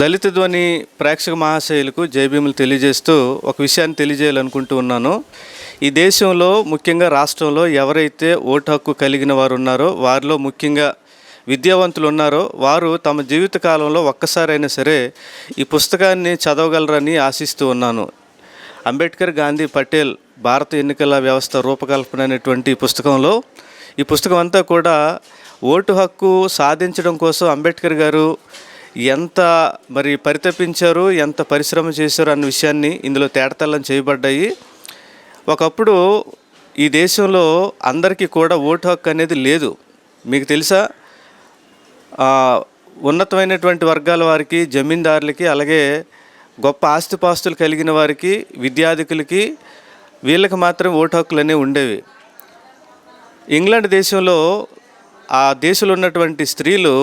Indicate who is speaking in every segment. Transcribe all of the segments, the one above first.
Speaker 1: దళిత ధ్వని ప్రేక్షక మహాశయులకు జైభీములు తెలియజేస్తూ ఒక విషయాన్ని తెలియజేయాలనుకుంటూ ఉన్నాను. ఈ దేశంలో ముఖ్యంగా రాష్ట్రంలో ఎవరైతే ఓటు హక్కు కలిగిన వారు ఉన్నారో, వారిలో ముఖ్యంగా విద్యావంతులు ఉన్నారో వారు తమ జీవిత కాలంలో ఒక్కసారైనా సరే ఈ పుస్తకాన్ని చదవగలరని ఆశిస్తూ ఉన్నాను. అంబేద్కర్, గాంధీ, పటేల్ భారత ఎన్నికల వ్యవస్థ రూపకల్పన అనేటువంటి పుస్తకంలో ఈ పుస్తకం అంతా కూడా ఓటు హక్కు సాధించడం కోసం అంబేద్కర్ గారు ఎంత పరితపించారు, ఎంత పరిశ్రమ చేశారు అన్న విషయాన్ని ఇందులో తేటతెల్లం చేయబడ్డాయి. ఒకప్పుడు ఈ దేశంలో అందరికీ కూడా ఓటు హక్కు అనేది లేదు. మీకు తెలుసా, ఉన్నతమైనటువంటి వర్గాల వారికి, జమీందారులకి, అలాగే గొప్ప ఆస్తిపాస్తులు కలిగిన వారికి, విద్యార్థికులకి వీళ్ళకి మాత్రం ఓటు హక్కులు అనేవి ఉండేవి. ఇంగ్లాండ్ దేశంలో ఆ దేశంలో ఉన్నటువంటి స్త్రీలు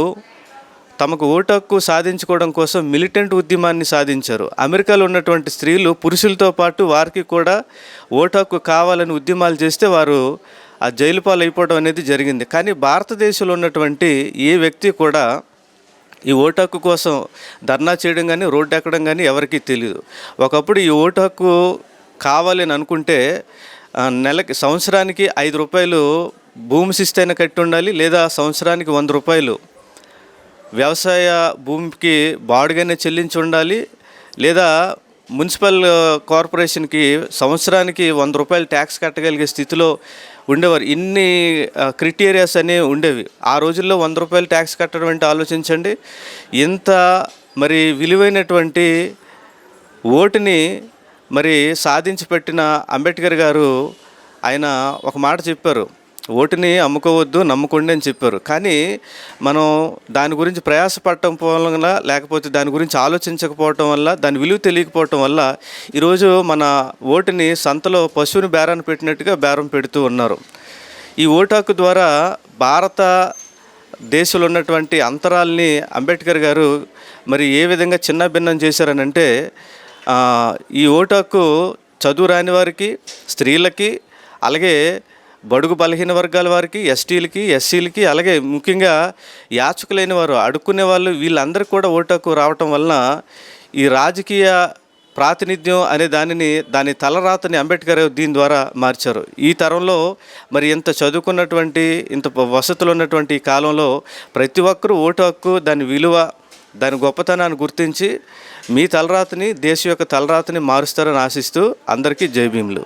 Speaker 1: తమకు ఓటు హక్కు సాధించుకోవడం కోసం మిలిటెంట్ ఉద్యమాన్ని సాధించారు. అమెరికాలో ఉన్నటువంటి స్త్రీలు పురుషులతో పాటు వారికి కూడా ఓటు హక్కు కావాలని ఉద్యమాలు చేస్తే వారు ఆ జైలు పాలు అయిపోవడం అనేది జరిగింది. కానీ భారతదేశంలో ఉన్నటువంటి ఏ వ్యక్తి కూడా ఈ ఓటు హక్కు కోసం ధర్నా చేయడం కానీ, రోడ్డు ఎక్కడం కానీ ఎవరికీ తెలియదు. ఒకప్పుడు ఈ ఓటు హక్కు కావాలని అనుకుంటే సంవత్సరానికి 5 రూపాయలు భూమి శిస్తైనా కట్టి ఉండాలి, లేదా సంవత్సరానికి 100 రూపాయలు వ్యవసాయ భూమికి బాడుగానే చెల్లించి ఉండాలి, లేదా మున్సిపల్ కార్పొరేషన్కి సంవత్సరానికి 100 రూపాయలు ట్యాక్స్ కట్టగలిగే స్థితిలో ఉండేవారు. ఇన్ని క్రైటీరియాస్ అనేవి ఉండేవి. ఆ రోజుల్లో 100 రూపాయలు ట్యాక్స్ కట్టడం అంటే ఆలోచించండి. ఇంత విలువైనటువంటి ఓటుని సాధించి పెట్టిన అంబేద్కర్ గారు ఆయన ఒక మాట చెప్పారు, ఓటుని అమ్ముకోవద్దు, నమ్ముకోండి అని చెప్పారు. కానీ మనం దాని గురించి ప్రయాసపడటం వల్ల, లేకపోతే దాని గురించి ఆలోచించకపోవటం వల్ల, దాని విలువ తెలియకపోవటం వల్ల ఈరోజు మన ఓటుని సంతలో పశువుని బేరాన్ని పెట్టినట్టుగా బేరం పెడుతూ ఉన్నారు. ఈ ఓటు హక్కు ద్వారా భారత దేశంలో ఉన్నటువంటి అంతరాల్ని అంబేద్కర్ గారు ఏ విధంగా చిన్న భిన్నం చేశారనంటే, ఈ ఓటు హక్కు చదువు రాని వారికి, స్త్రీలకి, అలాగే బడుగు బలహీన వర్గాల వారికి, ఎస్టీలకి, ఎస్సీలకి, అలాగే ముఖ్యంగా యాచకులైన వారు, అడుక్కునే వాళ్ళు, వీళ్ళందరికీ కూడా ఓటు హక్కు రావటం వలన ఈ రాజకీయ ప్రాతినిధ్యం అనే దాని తలరాతని అంబేద్కర్ దీని ద్వారా మార్చారు. ఈ తరంలో ఇంత చదువుకున్నటువంటి, ఇంత వసతులు ఉన్నటువంటి ఈ కాలంలో ప్రతి ఒక్కరూ ఓటు హక్కు, దాని విలువ, దాని గొప్పతనాన్ని గుర్తించి మీ తలరాతని, దేశం యొక్క తలరాతని మారుస్తారని ఆశిస్తూ అందరికీ జై భీములు.